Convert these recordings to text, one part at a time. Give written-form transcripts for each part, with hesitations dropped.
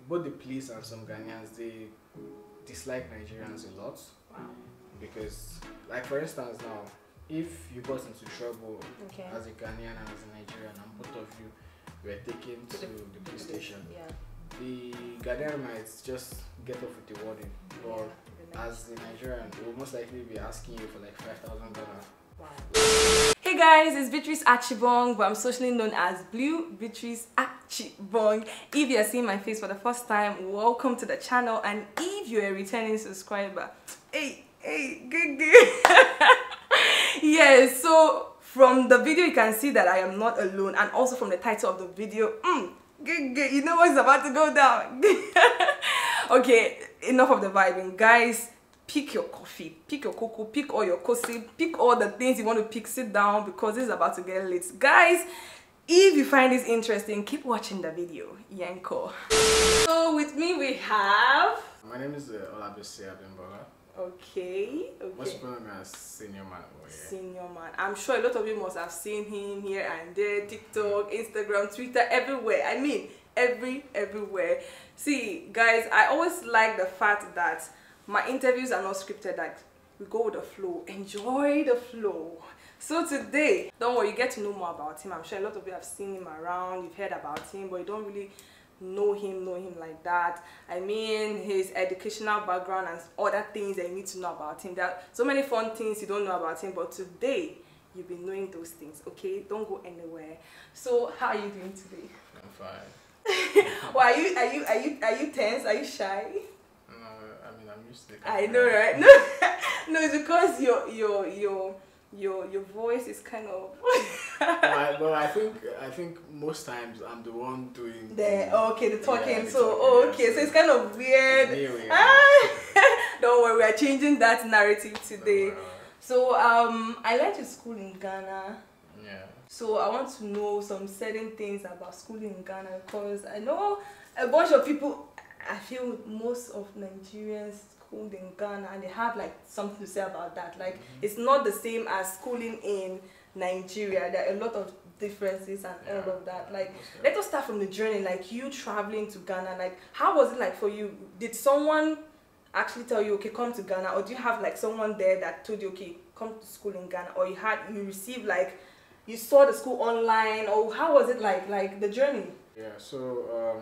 both the police and some Ghanaians, they dislike Nigerians a lot. Wow. Because, like for instance now, if you got into trouble Okay. as a Ghanaian and as a Nigerian, and both of you were taken to the police station, Yeah. the Ghanaian might just get off with the warning, but as the Nigerian, they will most likely be asking you for like 5,000 Ghana. Wow. Hey guys, it's Beatrice Achibong, but I'm socially known as Blue Beatrice Achibong. If you're seeing my face for the first time, welcome to the channel, and if you're a returning subscriber, hey, good. Yes, so from the video you can see that I am not alone, and also from the title of the video, good, you know what's about to go down. Okay, enough of the vibing, guys. Pick your coffee, pick your cocoa, pick all your coffee, pick all the things you want to pick, sit down, because this is about to get late. Guys, if you find this interesting, keep watching the video. Yanko. So with me we have... My name is Olabisi Abimbola. Okay. Most people know me as Senior Man. Senior Man. I'm sure a lot of you must have seen him here and there, TikTok, Instagram, Twitter, everywhere. I mean, everywhere. See, guys, I always like the fact that my interviews are not scripted, like we go with the flow, enjoy the flow. So today, don't worry, you get to know more about him. I'm sure a lot of you have seen him around, you've heard about him, but you don't really know him like that. I mean, his educational background and other things that you need to know about him. There are so many fun things you don't know about him, but today you'll be knowing those things. Okay, don't go anywhere. So how are you doing today? I'm fine. Well, are you tense? Are you shy? I'm used to it. I know, right? No, it's because your voice is kind of. Well, I think most times I'm the one doing the talking. Yeah, So talking, so it's kind of weird. Don't worry, we are changing that narrative today. So I went to school in Ghana. Yeah. So I want to know some certain things about schooling in Ghana, because I know a bunch of people. I feel most of Nigerians schooled in Ghana, and they have like something to say about that. Like it's not the same as schooling in Nigeria. There are a lot of differences and all of that. Like let us start from the journey. Like you traveling to Ghana. Like how was it like for you? Did someone actually tell you, okay, come to Ghana, or do you have like someone there that told you, okay, come to school in Ghana, or you received like you saw the school online, or how was it like the journey? Yeah. So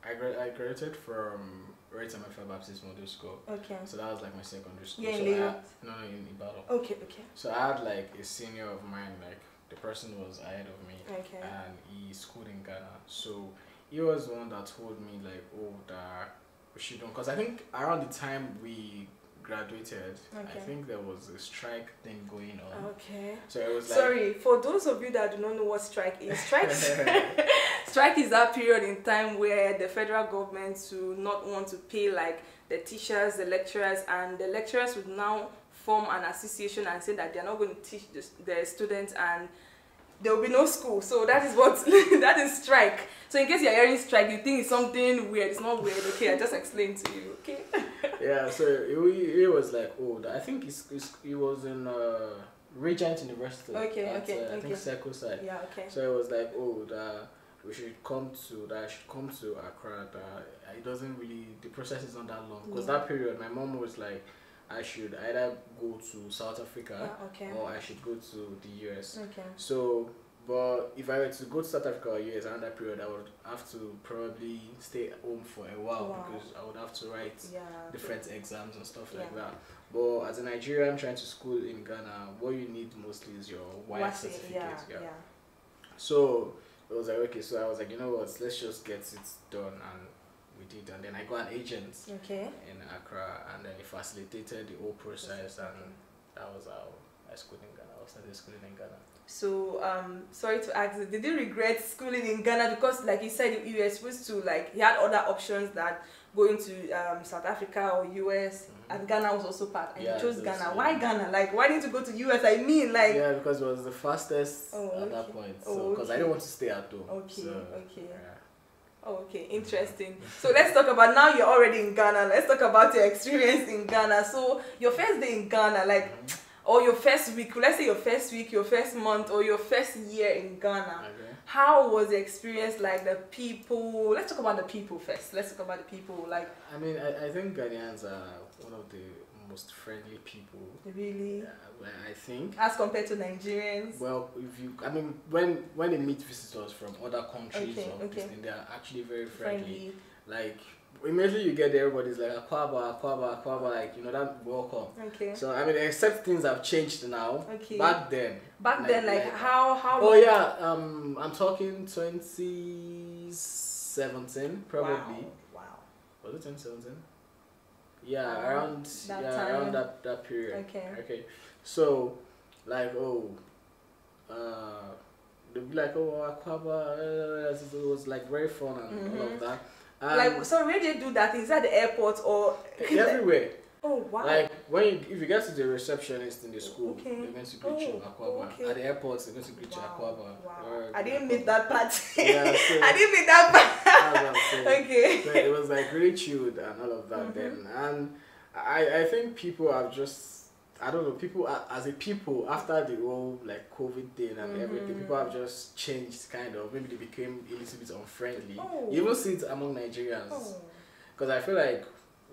I graduated from Raytamefel Baptist Model School. Okay. So that was like my secondary school. Yeah, so in Lagos? No, in Ibadan. Okay. So I had like a senior of mine, like the person was ahead of me. Okay. And he schooled in Ghana. So he was the one that told me like, oh, that we should don't, because I think around the time we graduated, I think there was a strike thing going on. Okay. So it was like, sorry, for those of you that do not know what strike is, strike is that period in time where the federal government do not want to pay like the teachers, the lecturers, and the lecturers would now form an association and say that they are not going to teach the students, and there will be no school. So that is what that is strike. So in case you're hearing strike, you think it's something weird. It's not weird. Okay, I just explained to you. Okay. Yeah. So it was like, oh, I think it was in Regent University. I think Circle side. Yeah. Okay. So it was like, oh, that I should come to Accra. That it doesn't really, the process is not that long, because that period my mom was like, I should either go to South Africa or I should go to the US. Okay. So, but if I were to go to South Africa or US around that period, I would have to probably stay home for a while, because I would have to write different exams and stuff like that. But as a Nigerian trying to school in Ghana, what you need mostly is your WIFE certificate. So it was like, okay, so I was like, you know what, let's just get it done, and we did, and then I got an agent in Accra, and then he facilitated the whole process, and that was how I schooled in Ghana. I started schooling in Ghana. So sorry to ask, did you regret schooling in Ghana? Because like you said, you were supposed to, like, you had other options that going to South Africa or US, and Ghana was also part, and you chose Ghana. Why Ghana? Like, why didn't you go to US? I mean, like, yeah, because it was the fastest at that point. So because I didn't want to stay at home. Okay, interesting. So let's talk about, now you're already in Ghana. Let's talk about your experience in Ghana. So your first day in Ghana, like, or your first week, let's say your first week, your first month, or your first year in Ghana. How was the experience? Like the people. Let's talk about the people first. Let's talk about the people. Like, I mean, I think Ghanaians are one of the most friendly people. Really? I think. As compared to Nigerians. Well, if you, I mean, when they meet visitors from other countries, they are actually very friendly. Like, immediately you get there, everybody's like akwaba, akwaba, akwaba, like, you know, that welcome. Okay. So I mean, except things have changed now. Okay. Back then. Like how? Oh long? Yeah, I'm talking 2017 probably. Wow. Was it 2017? Yeah, around that time. Around that period. Okay. So, like, they'd be like, akwaba, it was like very fun and all of that. Like, so where do you do that? Is that the airport or everywhere? Oh wow! Like if you get to the receptionist in the school, they're going to greet you akwaba. At the airport, they're going to greet you akwaba. Wow! I didn't meet that part. Yeah, so I didn't meet that part. Okay. So it was like really chilled and all of that then, and I think people have just. I don't know, people as a people after the whole like COVID thing and everything, people have just changed kind of. Maybe they became a little bit unfriendly. You even see it among Nigerians. Because I feel like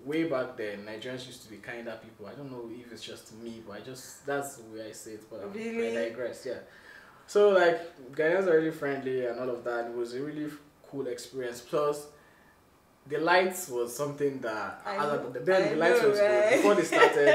way back then, Nigerians used to be kinder people. I don't know if it's just me, but that's the way I say it. But really? I digress, yeah. So like, Ghanaians are really friendly and all of that. It was a really cool experience. Plus, the lights was something that the lights was good before they started.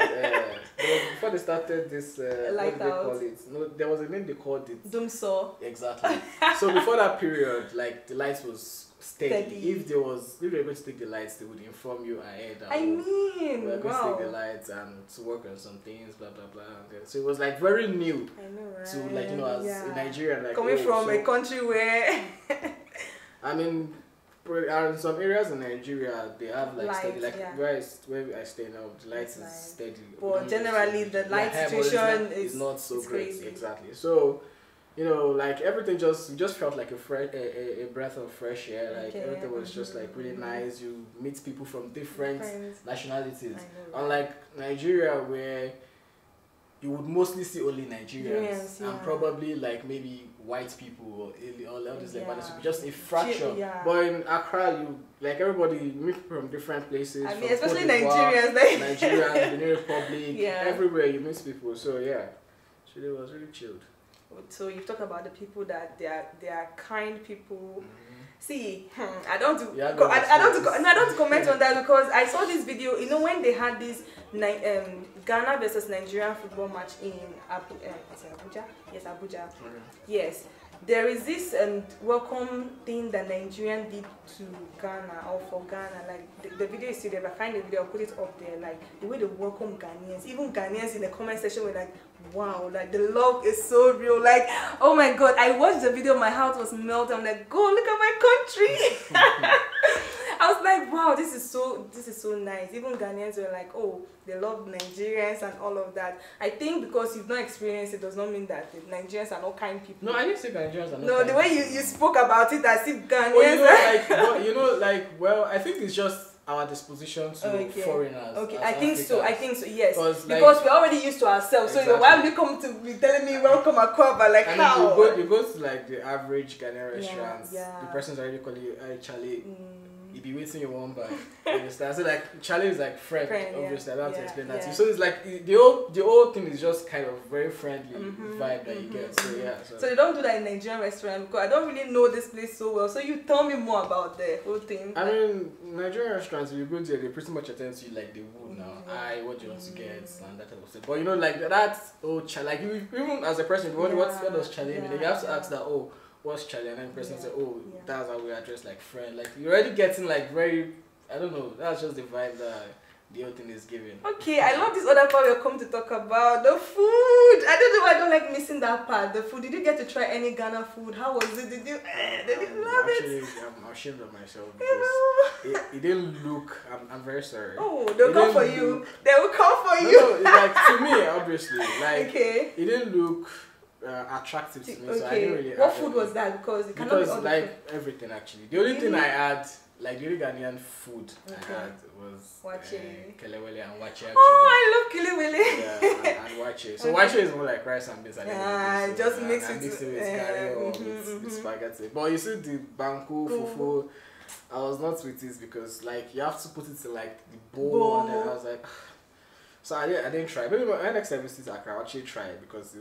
Before they started this, what did they call it? No, there was a name they called it. Doomsaw. Exactly. So before that period, like the lights was steady. If they were going to take the lights, they would inform you ahead. We're going to take the lights and to work on some things, blah blah blah. So it was like very new. I know, right? To like as a Nigerian, like coming from a country where. I mean. In some areas in Nigeria, they have like lights, steady, like where I stay now, the lights is steady. But generally, the light situation is not so great. Crazy. Exactly. So, like everything just felt like a breath of fresh air. Like everything was just like really nice. You meet people from different nationalities. Unlike Nigeria, where you would mostly see only Nigerians and probably like maybe white people or all this like just a fraction. But in Accra, you like everybody meet from different places. I mean, especially Nigerians, Nigerians, Benin Republic, everywhere you meet people. So yeah, so it was really chilled. So you talk about the people that they are kind people. See, I don't comment on that because I saw this video. You know when they had this Ghana versus Nigerian football match in Abuja? Yes, Abuja. Yes. There is this welcome thing that Nigerian did to Ghana or for Ghana. Like the video is still there, but I find the video, I'll put it up there. Like the way they welcome Ghanaians, even Ghanaians in the comment section were like, wow, like the love is so real. Like, oh my god, I watched the video, my heart was melting. I'm like, go look at my country. I was like, wow, this is so nice. Even Ghanaians were like, oh, they love Nigerians and all of that. I think because you've not experienced it does not mean that the Nigerians are not kind people. No, I didn't say Nigerians are not kind. No, the way you spoke about it as if Ghanaians well, I think it's just our disposition to foreigners. Okay, I think so, yes. Because we're already used to ourselves. Exactly. So why would you come to be telling me welcome Akwaba? Like how? You go to like the average Ghanaian restaurants, the person's already calling you Charlie. You be waiting your one bag. You understand? So like Charlie is like friend obviously. I don't have to explain that to you. So it's like the whole thing is just kind of very friendly vibe that you get. So yeah. So they don't do that in Nigerian restaurant because I don't really know this place so well. So you tell me more about the whole thing. I mean, Nigerian restaurants, if you go there, they pretty much attend to you like they would now. What do you want to get and that type of stuff. But like that's like you, even as a person, what does Charlie mean? You have to ask that what's Charlie? And then the person say, that's how we address like friend. Like you're already getting like very, I don't know, that's just the vibe that the whole thing is giving. Okay, I love this other part we're come to talk about, the food. I don't know why I don't like missing that part, the food. Did you get to try any Ghana food? How was it? Did you love it? I'm ashamed of myself because it didn't look, I'm very sorry. Oh, they'll come for you. They will come for you. No, like to me, obviously, like it didn't look attractive to me, so I didn't really. What food was that? Because it cannot be all like everything actually. The only thing I had like the only Ghanaian food I had was Wache. kelewele and wache actually. Oh, I love kelewele. Yeah, and wache. So wache is more like rice and beans. Yeah, just mix it with curry or with spaghetti. But you see the banku, fufu, I was not with this because like you have to put it in like the bowl, and then I was like. So I didn't try. Maybe my next time I visit Accra, I'll actually try it because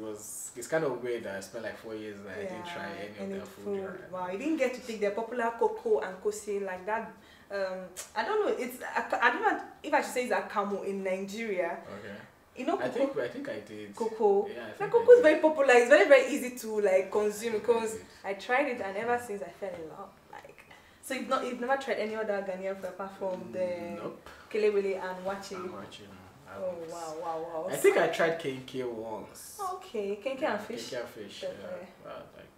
it's kind of weird that I spent like 4 years and I didn't try any of their food. Right? Wow, you didn't get to take their popular cocoa and kose like that. I don't know. I don't know if I should say it's akamu in Nigeria. Okay. You know, cocoa, I think I did. Cocoa. Yeah, like cocoa is very popular. It's very very easy to like consume because I tried it and ever since I fell in love. Like, so you've never tried any other Ghanaian food apart from the kelewele and wache. Oh wow! I think I tried kenke once. Okay, kenke and fish. Kenke and fish. Yeah. Like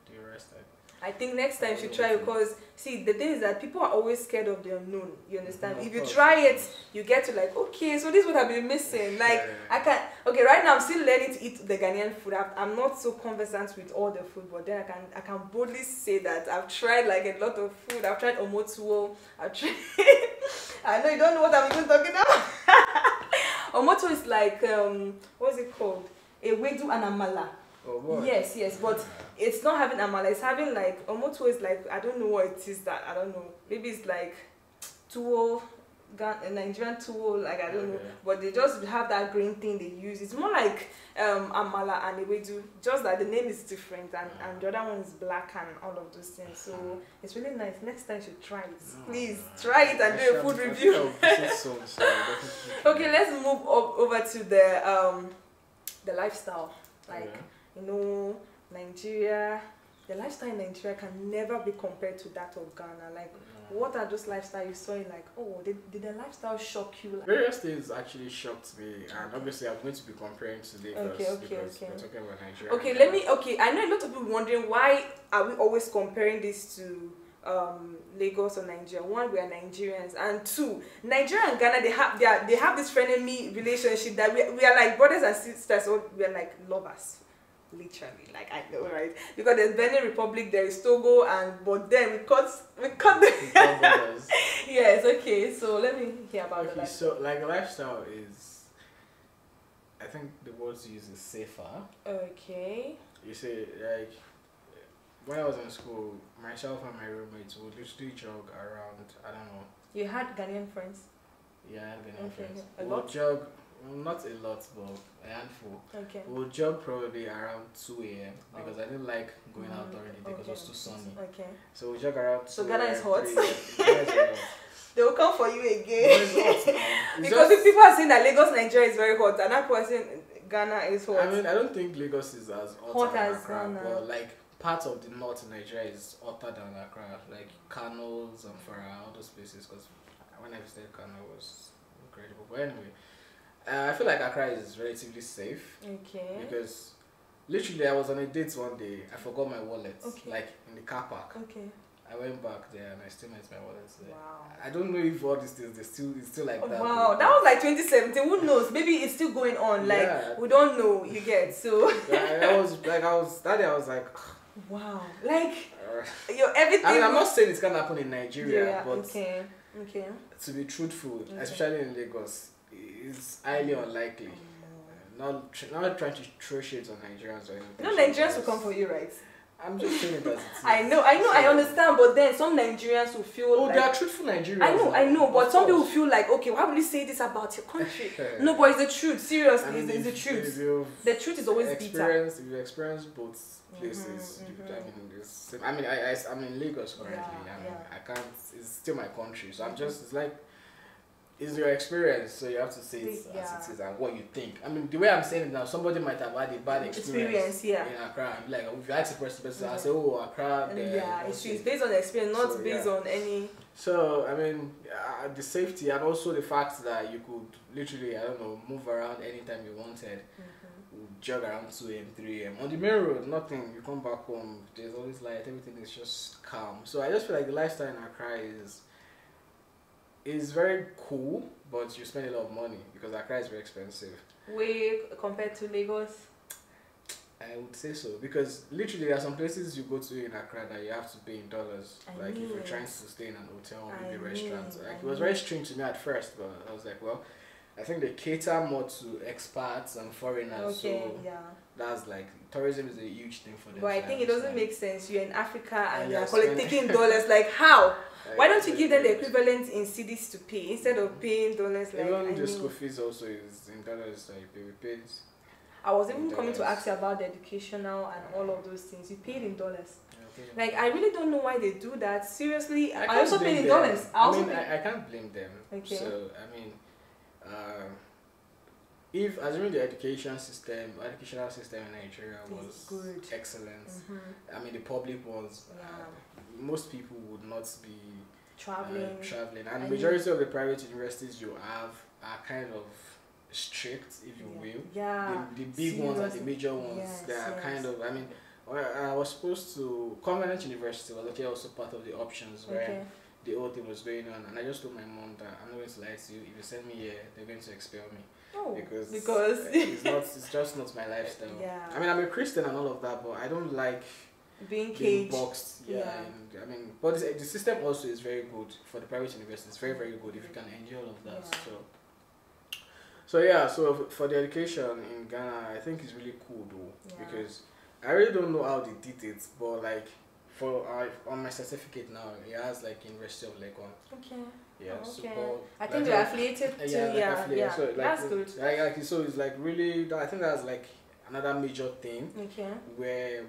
the rest. I think next time you should try because see the thing is that people are always scared of the unknown. You understand? If you try it, you get to like okay, so this would have been missing. Like I can right now I'm still learning to eat the Ghanaian food. I'm not so conversant with all the food, but then I can boldly say that I've tried like a lot of food. I've tried omotuo. I've tried. I know you don't know what I'm even talking about. Omoto is like what's it called? Ewedu and amala. Oh, what? Yes, but it's not having amala. It's having like omoto is like I don't know what it is that I don't know. Maybe it's like tuwo, Nigerian tuwo, like I don't know. But they just have that green thing they use. It's more like amala and ewedu. Just that the name is different and the other one is black and all of those things. So it's really nice. Next time you should try it. Please try it and do a food review. Okay, let's move over to the lifestyle. Like you know, Nigeria, the lifestyle in Nigeria can never be compared to that of Ghana. Like, what are those lifestyles you saw? Like, oh, did the lifestyle shock you? Like, various things actually shocked me, and obviously I'm going to be comparing to Lagos because we're talking about Nigeria. Okay, I know a lot of people wondering why are we always comparing this to Lagos or Nigeria. One, we are Nigerians, and two, Nigeria and Ghana they have this frenemy relationship that we are like brothers and sisters, or we are like lovers. Literally, like I know, right? Because there's Benin Republic, there is Togo, but then we cut the yes, okay, so let me hear about the lifestyle. So like lifestyle is, I think the words used is safer. Okay. You say like when I was in school, myself and my roommates would literally jog around, I don't know. You had Ghanaian friends? Yeah, I had Ghanaian friends. A lot? Jog, not a lot, but a handful. Okay. We'll jog probably around 2 a.m. because I didn't like going out during the day because it was too sunny. Okay. So we jog around 2 So Ghana is hot? Ghana is hot. They will come for you again. Because if people are saying that Lagos, Nigeria is very hot, and that person Ghana is hot. I mean, I don't think Lagos is as hot as Accra, Ghana. but like part of the north in Nigeria is hotter than Accra, like Kano, Zamfara, all those places. Because when I visited Kano, it was incredible. But anyway, I feel like Accra is relatively safe. Okay. Because literally, I was on a date one day. I forgot my wallet, like in the car park. Okay. I went back there and I still met my wallet there. Wow. I don't know if all these things it's still like that. Wow, that was like 2017. Who knows? Maybe it's still going on. Like we don't know. You get so. I was that day. I was like. Wow, like everything. I mean, I'm not saying it's gonna happen in Nigeria, but okay. To be truthful, especially in Lagos, it's highly unlikely. Not trying to throw shades on Nigerians or anything. No, Nigerians will come for you, right? I'm just saying it as it is. I know, I understand, but then some Nigerians will feel like, they are truthful Nigerians. I know, but some people feel like, okay, why would you say this about your country? No, but it's the truth. Seriously, it's the truth. The truth is always bitter. If you experience both places, I'm in Lagos currently. I can't. It's still my country, so I'm just. It's like. It's your experience, so you have to say it as it is and what you think. I mean, the way I'm saying it now, somebody might have had a bad experience in Accra. Like, if you ask the person, I say, oh, Accra. It's based on the experience, not based on any. So, I mean, the safety and also the fact that you could literally, I don't know, move around anytime you wanted. Jog around 2 a.m., 3 a.m. On the main road, nothing. You come back home, there's always light, everything is just calm. So, I just feel like the lifestyle in Accra is very cool, but you spend a lot of money because Accra is very expensive. Way compared to Lagos? I would say so, because literally there are some places you go to in Accra that you have to pay in dollars. Like if you're trying to stay in an hotel or maybe a restaurant. Like it was very strange to me at first, but I was like, well, I think they cater more to expats and foreigners. Okay, so yeah. that's like tourism is a huge thing for them. But I think it doesn't make sense. You're in Africa and you're taking dollars. Like how? Why don't you give them the equivalent in cedis to pay instead of paying dollars? Like even the school fees also is in dollars that you pay. We paid. I was even coming to ask you about the educational and all of those things. You paid in dollars. Like I really don't know why they do that. Seriously, I also paid in dollars. I can't blame them. Okay. So I mean, if assuming the educational system in Nigeria was good, excellent. I mean the public was. Most people would not be traveling, and the majority of the private universities you have are kind of strict, if you will. Yeah. The big ones and the major ones, they are kind of. I mean, I was supposed to Covenant University was actually also part of the options where the whole thing was going on, and I just told my mom that I'm not going to lie to you. If you send me here, they're going to expel me. Because it's just not my lifestyle. Yeah. I mean, I'm a Christian and all of that, but I don't like being boxed. And I mean, but the system also is very good for the private university. It's very, very good if you can enjoy all of that. So for the education in Ghana, I think it's really cool though, because I really don't know how they did it, but like on my certificate now, it has like University of Lagos. Okay. Yeah. Okay. So, I think you're affiliated to. Yeah. So, like, that's good. So it's like really. I think that's like another major thing. Okay.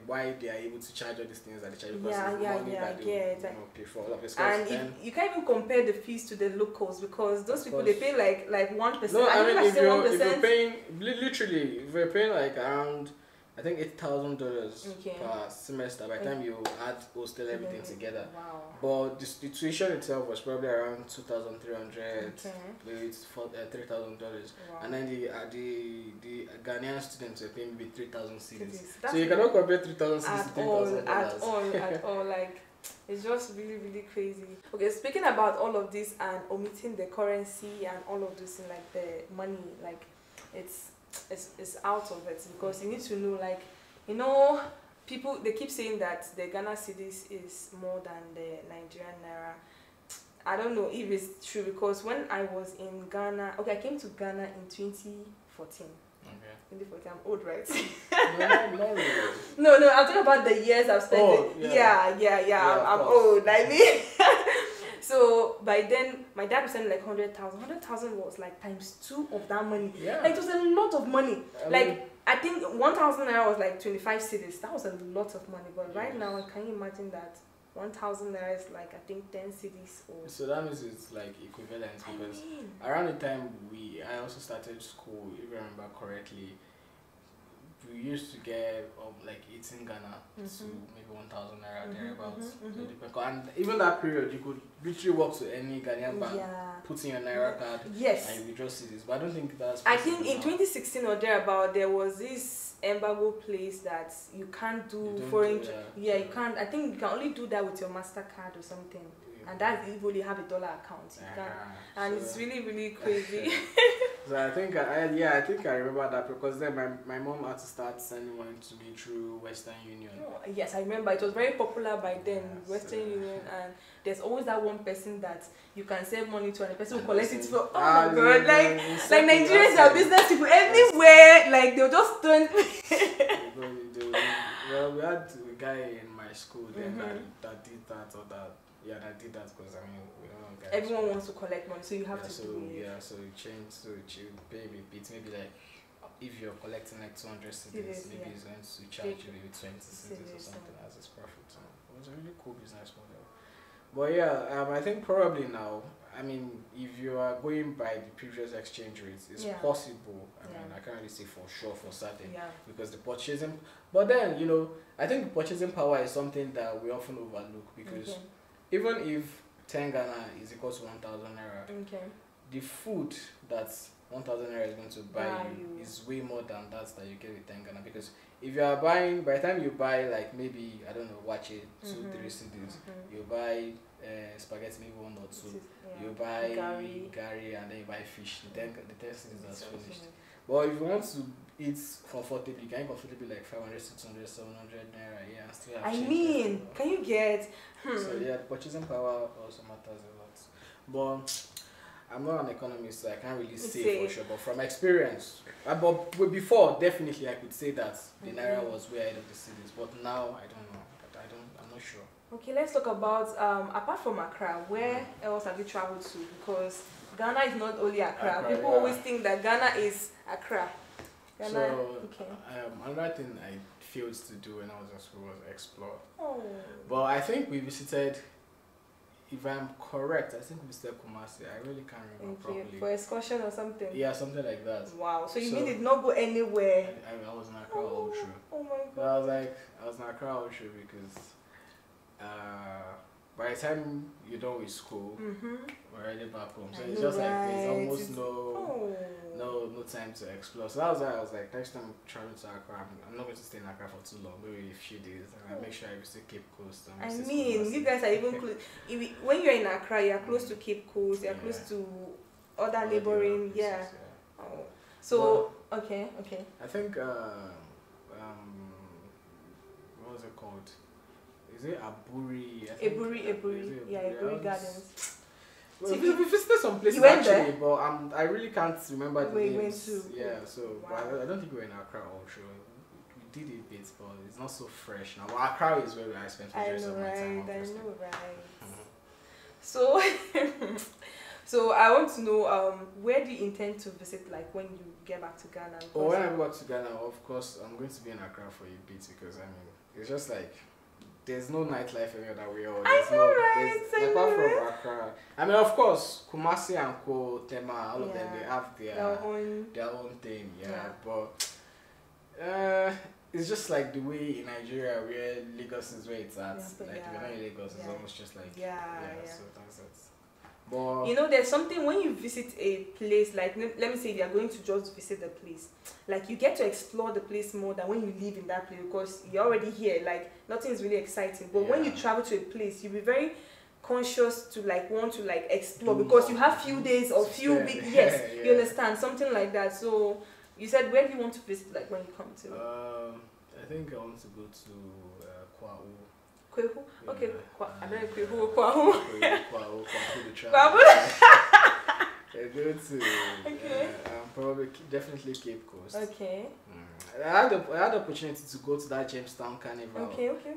Why they are able to charge all these things that they charge because money that they pay for all of this. And you can't even compare the fees to the locals because those people they pay like 1%. No, I mean if you're paying literally if you're paying like around I think $8,000 per semester by the time you add hostel everything together. Wow. But the tuition itself was probably around $2,300, maybe $3,000, and then the Ghanaian students were paying maybe 3,000 cedis. So you cannot compare 3,000 cedis to $10,000 at all. Like it's just really, really crazy. Okay, speaking about all of this and omitting the currency and all of this and like the money, like it's out of it because you need to know, like, you know, people they keep saying that the Ghana cedis is more than the Nigerian naira. I don't know if it's true because when I was in Ghana, I came to Ghana in 2014. Okay. 2014, I'm old, right? No, I'm talking about the years I've spent. I'm old. I mean. So by then, my dad was sending like 100,000. 100,000 was like ×2 of that money. Yeah. Like it was a lot of money. I think 1,000 naira was like 25 cedis. That was a lot of money. But right now, can you imagine that 1,000 naira is like I think 10 cedis or. So that means it's like equivalent because around the time I also started school, if I remember correctly. We used to get like 18 Ghana to maybe 1,000 naira thereabouts. And even that period, you could literally walk to any Ghanaian bank, put in your naira card, and you withdraw cedis. But I don't think that's. I think in 2016 or thereabout, there was this embargo place that you can't do foreign. You can't. I think you can only do that with your MasterCard or something. And that's if you have a dollar account. You can, and it's really, really crazy. So I think I remember that because then my mom had to start sending money to me through Western Union. Yes, I remember it was very popular by then, Western Union, and there's always that one person that you can send money to and the person will collect it for my god, like Nigerians are business people everywhere, like they'll just turn. Well, we had a guy in my school then that did that or that. Yeah, I did that because I mean we don't know guys. Everyone wants to collect money, so you have to do it. So you change, so you pay a bit. Maybe like if you're collecting like 200 cedis, maybe it's going to charge you maybe 20 cedis or something as its profit. So it was a really cool business model. But I think probably now, I mean, if you are going by the previous exchange rates, it's possible. I mean, I can't really say for sure, for certain, because the purchasing. But then, you know, I think the purchasing power is something that we often overlook because. Even if 10 Ghana is equal to 1,000 naira, the food that 1,000 naira is going to buy you is way more than that you get with 10 Ghana. Because if you are buying, by the time you buy like maybe, I don't know, watch it, 2-3 CDs, you buy spaghetti, maybe one or two. Yeah. You buy gari and then you buy fish. The test is just finished. But if you want to eat comfortably, you can eat comfortably like 500, 600, 700 naira. Yeah, and still have change left. Can you get? So yeah, the purchasing power also matters a lot. But I'm not an economist, so I can't really say for sure. But from experience, but before definitely I could say that the naira was way ahead of the cities. But now I don't know. I'm not sure. Okay, let's talk about apart from Accra, where else have you traveled to? Because Ghana is not only Accra. People always think that Ghana is Accra. Another thing I failed to do when I was in school was explore. Oh. But I think we visited, if I'm correct, I think we visited Kumasi. I really can't remember properly. For excursion or something? Yeah, something like that. Wow. So you mean did not go anywhere? I was in Accra all through. Oh my god. So I was in Accra all through because by the time you're done with school, we're already back home. So it's just like there's almost no time to explore. So that was why I was like, next time I'm traveling to Accra, I'm not going to stay in Accra for too long, maybe a few days, and I make sure I visit Cape Coast. You guys are even close. When you're in Accra, you're close to Cape Coast, you're close to other neighboring, places, Oh. So, okay. I think, what was it called? Is it Aburi? Aburi. Yeah, Aburi Gardens. Well, we visited some places actually, but I really can't remember the names. So wow. but I don't think we were in Accra also. We did a bit, but it's not so fresh now. Well, Accra is where I spent majority of my time. I know, right? So, so I want to know, where do you intend to visit, like when you get back to Ghana? When I go back to Ghana, of course, I'm going to be in Accra for a bit because it's just like. There's no nightlife anywhere that we are. Apart from Accra. Of course, Kumasi and Tema, all of them, they have their own thing, But it's just like the way in Nigeria where Lagos is where it's at. If you're not in Lagos, it's almost just like So that's it. But there's something when you visit a place, like let me say you are going to just visit the place, like you get to explore the place more than when you live in that place because you're already here, like nothing is really exciting. But when you travel to a place, you'll be very conscious to want to explore because you have few days or few weeks. Yes, you understand, something like that. So you said, where do you want to visit, like when you come to? I think I want to go to Kwao. Kwehu? Okay, I don't know Kwehu or Kwahu. Kwahu, the travel. I go to definitely Cape Coast. Okay. I had the opportunity to go to that Jamestown Carnival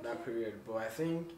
that period, but I think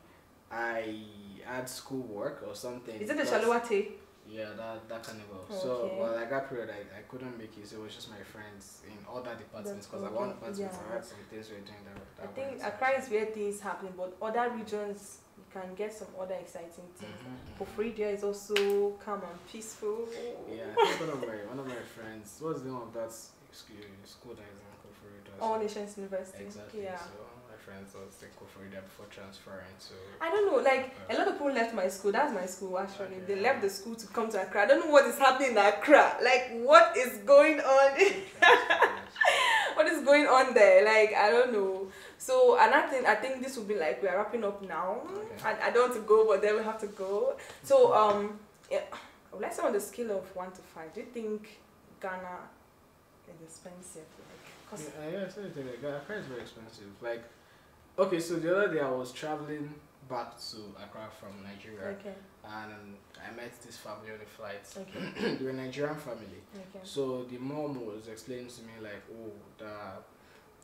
I had school work or something. Is it the Shaluate? Yeah, that carnival. So, like that period, I couldn't make it. So it was just my friends in other departments because I one department I had some things we were doing that. I think Accra is where things happen, but other regions you can get some other exciting things. Koforidia is also calm and peaceful. Yeah, I think one of my friends. What's the name of that school that is in Koforidia? All Nations University. Exactly. Yeah. So my friends was in Koforidia before transferring to. I don't know. Like a lot of people left my school. That's my school actually. They left the school to come to Accra. I don't know what is happening in Accra. Like what is going on? What is going on there? Like I don't know. So another thing, I think this will be like we are wrapping up now. I don't want to go, but then we have to go. So let's say on the scale of 1 to 5, do you think Ghana is expensive? Accra is very expensive. Like, okay, so the other day I was traveling back to Accra from Nigeria, and I met this family on the flight. They were a Nigerian family. So the mom was explaining to me like,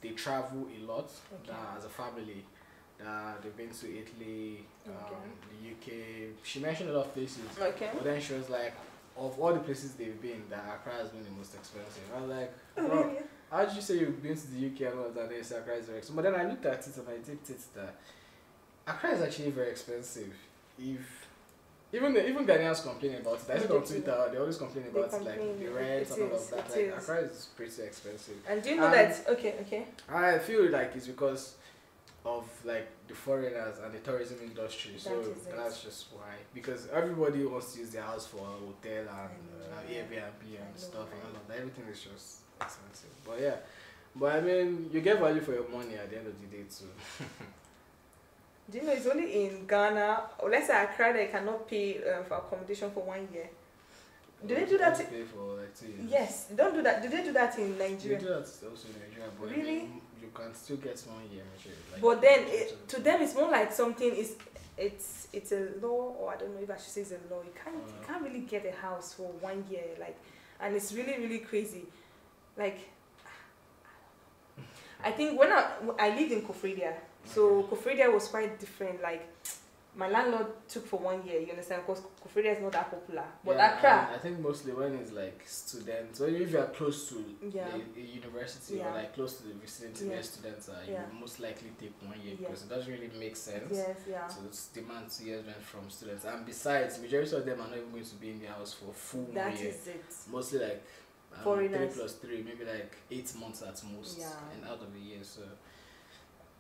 they travel a lot as a family. They've been to Italy, the UK. She mentioned a lot of places. But then she was like, of all the places they've been, that Accra has been the most expensive. I was like, bro, how did you say you've been to the UK and all of that? They say Accra is very expensive. But then I looked at it and I did it that Accra is actually very expensive. Even Ghanaians complain about it. I see on Twitter, they always complain about it, like the rent and all of that. Like Accra is pretty expensive. And do you know that? I feel like it's because of like the foreigners and the tourism industry. So that's just why. Because everybody wants to use their house for a hotel and Airbnb and stuff and all of that. Everything is just expensive. But yeah. But I mean, you get value for your money at the end of the day too. Do you know it's only in Ghana, or let's say Accra, they cannot pay for accommodation for 1 year. Do they do that? Pay for like 2 years. Yes, they don't do that. Do they do that in They Nigeria? do that also in Nigeria, but Really? I mean, you can still get 1 year. Like, But then to them, it's more like something is it's a law, or I don't know if I should say it's a law. You can't really get a house for 1 year, like, and it's really really crazy. Like, I think when I lived in Kofredia, so Kofredia was quite different. Like, my landlord took for 1 year, you understand, because Kofredia is not that popular. But Accra, I think mostly when it's like students, or if you are close to a university or like close to the vicinity where students are, you will most likely take 1 year because it doesn't really make sense. So it's demand 2 years rent from students, and besides, majority of them are not even going to be in the house for full 1 year. that is it. Mostly like 3 plus 3, maybe like 8 months at most, and out of a year. So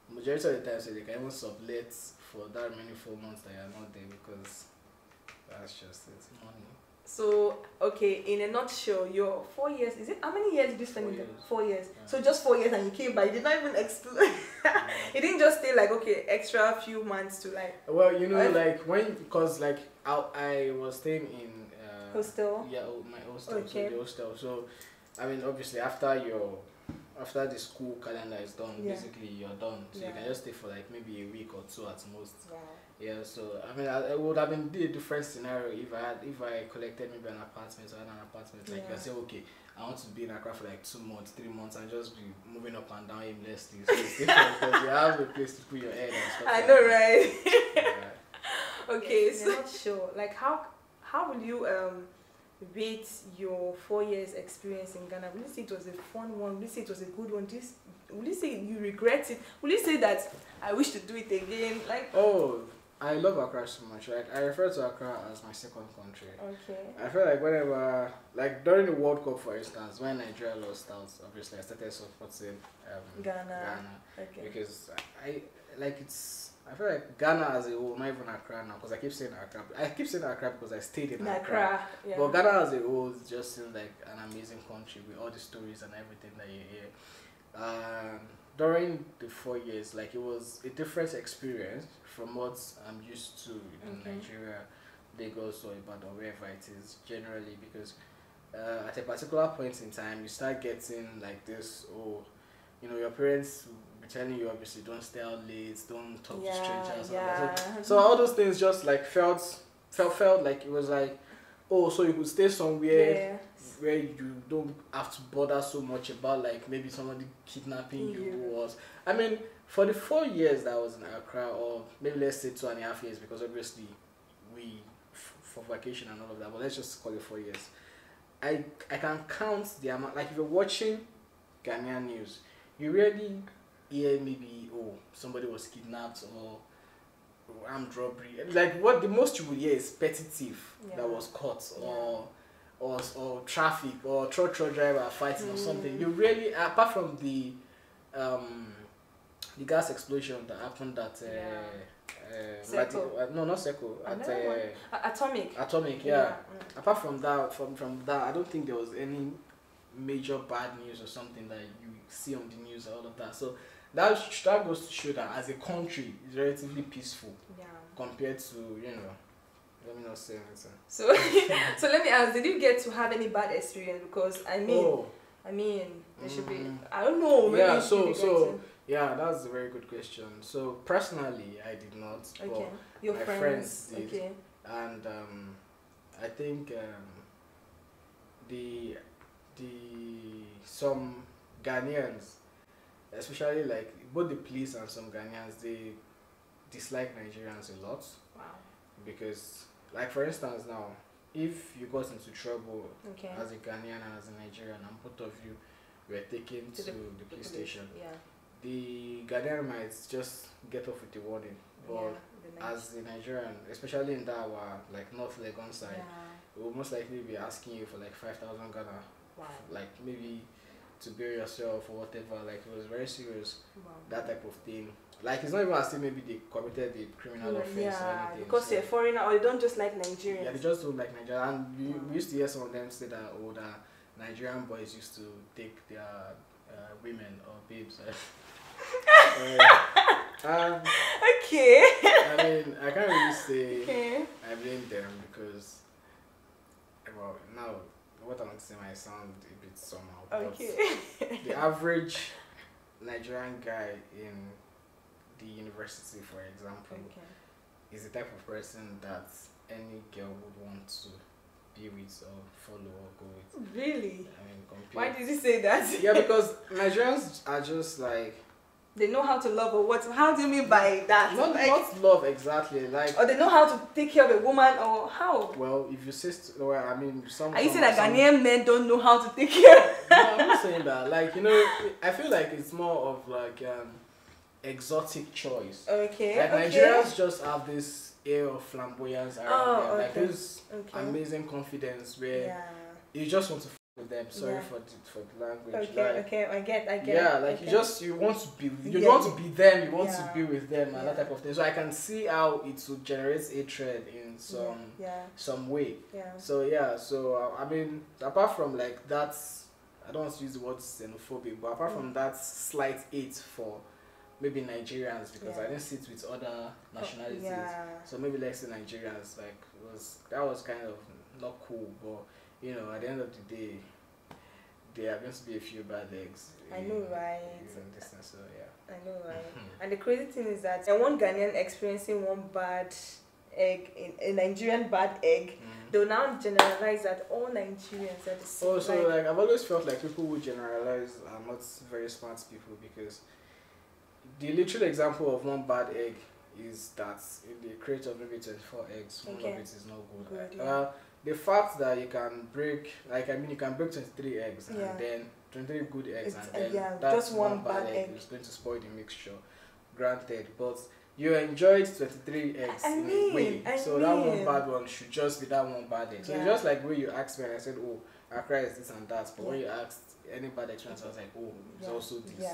majority of the time, so they can even sublet for that many 4 months that you are not there, because that's just it, money. So okay, in a nutshell, your 4 years, is it, how many years did you spend in there? 4 years. Yeah. So just 4 years and you came back, you did not even explain. You didn't just stay like, okay, extra few months to like, well, you know, like because like I was staying in hostel. Yeah, my hostel. Okay. So the hostel. So I mean, obviously after the school calendar is done, basically you're done. So you can just stay for like maybe a week or 2 at most. Wow. Yeah. So I mean, it would have been a different scenario if I collected maybe an apartment or an apartment. Like you can say, okay, I want to be in Accra for like 2 months, 3 months, and just be moving up and down aimlessly. So it's different because you have a place to put your head and stuff. I know, right? Okay, yes, so I'm not sure. Like, how will you rate your 4 years experience in Ghana? Will you say it was a fun one? Will you say it was a good one? Will you say you regret it? Will you say that I wish to do it again? Like, oh, I love Accra so much. Like, I refer to Accra as my second country. Okay. I feel like whenever, like during the World Cup, for instance, when Nigeria lost out, obviously I started supporting Ghana. Okay. Because I feel like Ghana as a whole, not even Accra now, because I keep saying Accra. I keep saying Accra because I stayed in Accra. Yeah. But Ghana as a whole just seems like an amazing country with all the stories and everything that you hear. During the 4 years, like, it was a different experience from what I'm used to in Nigeria, Lagos or Ibadan, wherever it is generally, because at a particular point in time, you start getting like this, your parents telling you obviously don't stay out late, don't talk to strangers. So all those things just like felt like it was like, so you could stay somewhere where you don't have to bother so much about like maybe somebody kidnapping you. I mean, for the 4 years that I was in Accra, or maybe let's say 2.5 years, because obviously for vacation and all of that, but let's just call it 4 years. I can count the amount, like if you're watching Ghanaian news, you really hear maybe somebody was kidnapped or armed robbery. Like what the most you would hear is petty thief that was caught, or traffic, or truck driver fighting or something. You really, apart from the gas explosion that happened at Atomic. Apart from that, from that, I don't think there was any major bad news or something that you see on the news and all of that. So that goes to show that as a country, it's relatively peaceful compared to, let me not say anything. So let me ask, did you get to have any bad experience? Because I mean there should be, I don't know, maybe that's a very good question. So personally, I did not. Okay. But your my friends did. Okay. And I think some Ghanaians, especially like both the police and some Ghanaians, they dislike Nigerians a lot. Wow. Because, like, for instance, now, if you got into trouble as a Ghanaian and as a Nigerian, and both of you were taken to the police station, the Ghanaian might just get off with a warning. But as a Nigerian, especially in that like North Legon side, we will most likely be asking you for like 5,000 Ghana. Wow. Like maybe to bury yourself or whatever. Like, it was very serious. Wow. That type of thing. Like, it's not even as if maybe they committed the criminal offense or anything. Because you're a foreigner, or they don't just like Nigerians. Yeah, they just don't like Nigeria. And we used to hear some of them say that Nigerian boys used to take their women or babes Okay. I mean, I can't really say I blame them because, well, now what I want to say might sound a bit somehow. Okay. But the average Nigerian guy in the university, for example, is the type of person that any girl would want to be with or follow or go with. Really? I mean, why did you say that? Yeah, because Nigerians are just like, they know how to love, or what? How do you mean by that? Not love exactly, like. Or they know how to take care of a woman, or how? Well, if you say, well, I mean, are you saying that Ghanaian men don't know how to take care? No, I'm not saying that. Like, you know, I feel like it's more of like exotic choice. Okay. Like Nigerians just have this air of flamboyance around them, like this amazing confidence where you just want to with them. Sorry for the language. Okay, I get. Yeah, like you want to be, want to be them. You want to be with them, and that type of thing. So I can see how it would generate hatred in some way. Yeah. So yeah, I mean, apart from like that, I don't want to use the word xenophobic, but apart from that slight hate for maybe Nigerians, because I didn't sit with other nationalities. So maybe let's say Nigerians, like that was kind of not cool, but you know, at the end of the day, there are going to be a few bad eggs. I know, right? So yeah. I know, right? And the crazy thing is that one Ghanaian experiencing one bad egg, a Nigerian bad egg, they'll now generalize that all Nigerians are the same. Also, like I've always felt like people who generalize are not very smart people, because the literal example of one bad egg is that in the crate of maybe 24 eggs, one of it is not good. The fact that you can break, you can break 23 eggs and then 23 good eggs and then that's just one bad egg is going to spoil the mixture. Granted, but you enjoyed 23 eggs in a way, so that one bad one should just be that one bad egg. So it's just like when you asked me and I said, oh, Accra is this and that, but when you asked any bad experience, I was like, oh, it's also this.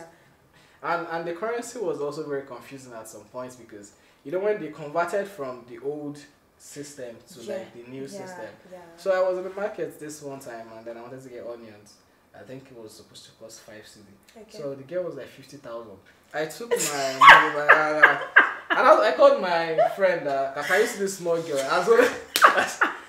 And the currency was also very confusing at some points, because you know when they converted from the old system to like the new system. So I was in the market this one time and then I wanted to get onions. I think it was supposed to cost 5 cedi. So the girl was like 50,000. I took my and I called my friend. Can you see this small girl?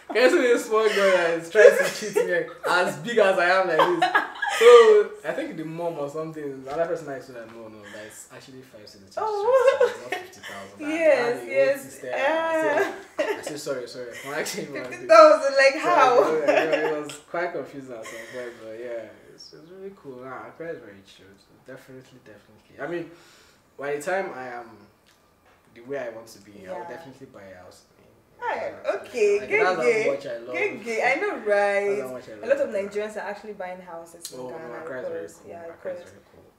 Can you see this small girl that is trying to cheat me as big as I am like this? So I think the mom or something, the other person I said that no, that's actually 5 cedi. Oh, it's not 50,000. Yes. I said sorry. I'm actually 50,000, like how? It was quite confusing at some point, but yeah, it's really cool. Accra is very chill. Definitely. I mean, by the time I am the way I want to be, I will definitely buy a house. Okay, good. I know, right? A lot of Nigerians are actually buying houses in Ghana.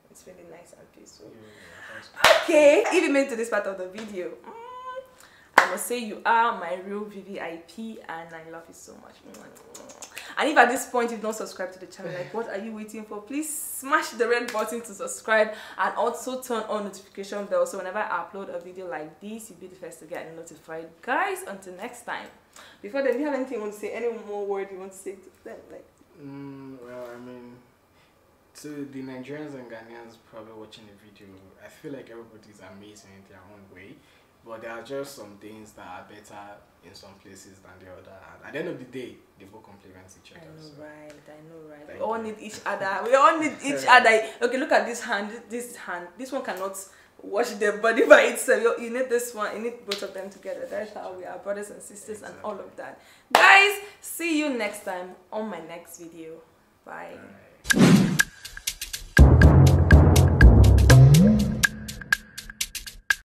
It's really nice and peaceful. Okay, if you made to this part of the video, I must say you are my real VVIP and I love you so much. And if at this point you've not subscribed to the channel, like what are you waiting for? Please smash the red button to subscribe and also turn on notification bell, so whenever I upload a video like this, you'll be the first to get notified. Guys, until next time. Before then, do you have anything you want to say? Any more word you want to say to them? Well, I mean, to the Nigerians and Ghanaians probably watching the video, I feel like everybody's amazing in their own way. But there are just some things that are better in some places than the other. And at the end of the day, they both complement each other. I know, right. We all need each other. Okay, look at this hand. This one cannot wash their body by itself. You need this one. You need both of them together. That's how we are brothers and sisters and all of that. Guys, see you next time on my next video. Bye.